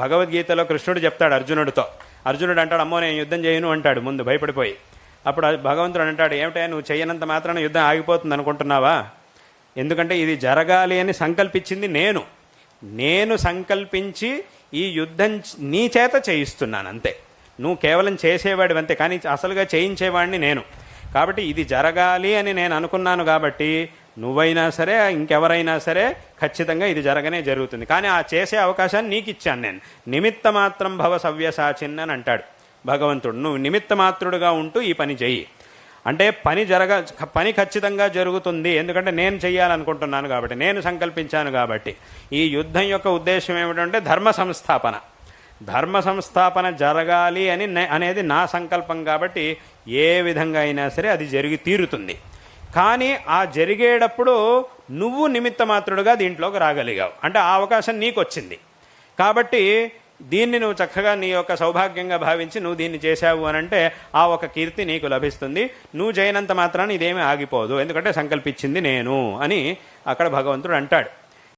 భగవద్గీతలో కృష్ణుడు చెప్తాడు అర్జునుడితో. అర్జునుడు అంటాడు, అమ్మో నేను యుద్ధం చేయను అంటాడు ముందు భయపడిపోయి. అప్పుడు భగవంతుడు అంటాడు, ఏమిటా నువ్వు చేయనంత మాత్రాన యుద్ధం ఆగిపోతుంది అనుకుంటున్నావా? ఎందుకంటే ఇది జరగాలి అని సంకల్పించింది నేను సంకల్పించి ఈ యుద్ధం నీ చేత చేయిస్తున్నాను అంతే. నువ్వు కేవలం చేసేవాడివి అంతే, కానీ అసలుగా చేయించేవాడిని నేను. కాబట్టి ఇది జరగాలి అని నేను అనుకున్నాను కాబట్టి నువ్వైనా సరే ఇంకెవరైనా సరే ఖచ్చితంగా ఇది జరగనే జరుగుతుంది. కానీ ఆ చేసే అవకాశాన్ని నీకు ఇచ్చాను నేను. నిమిత్త మాత్రం భవ సవ్యసాచిన్ అని అంటాడు భగవంతుడు. నువ్వు నిమిత్త మాత్రుడుగా ఉంటూ ఈ పని చెయ్యి అంటే పని ఖచ్చితంగా జరుగుతుంది. ఎందుకంటే నేను చెయ్యాలనుకుంటున్నాను కాబట్టి, నేను సంకల్పించాను కాబట్టి. ఈ యుద్ధం యొక్క ఉద్దేశం ఏమిటంటే ధర్మ సంస్థాపన జరగాలి అని అనేది నా సంకల్పం కాబట్టి ఏ విధంగా అయినా సరే అది జరిగి తీరుతుంది. కానీ ఆ జరిగేటప్పుడు నువ్వు నిమిత్త మాత్రుడుగా దీంట్లోకి రాగలిగావు అంటే ఆ అవకాశం నీకు వచ్చింది. కాబట్టి దీన్ని నువ్వు చక్కగా నీ యొక్క సౌభాగ్యంగా భావించి నువ్వు దీన్ని చేశావు అని అంటే ఆ ఒక కీర్తి నీకు లభిస్తుంది. నువ్వు చేయనంత మాత్రాన్ని ఇదేమీ ఆగిపోదు, ఎందుకంటే సంకల్పించింది నేను అని అక్కడ భగవంతుడు అంటాడు.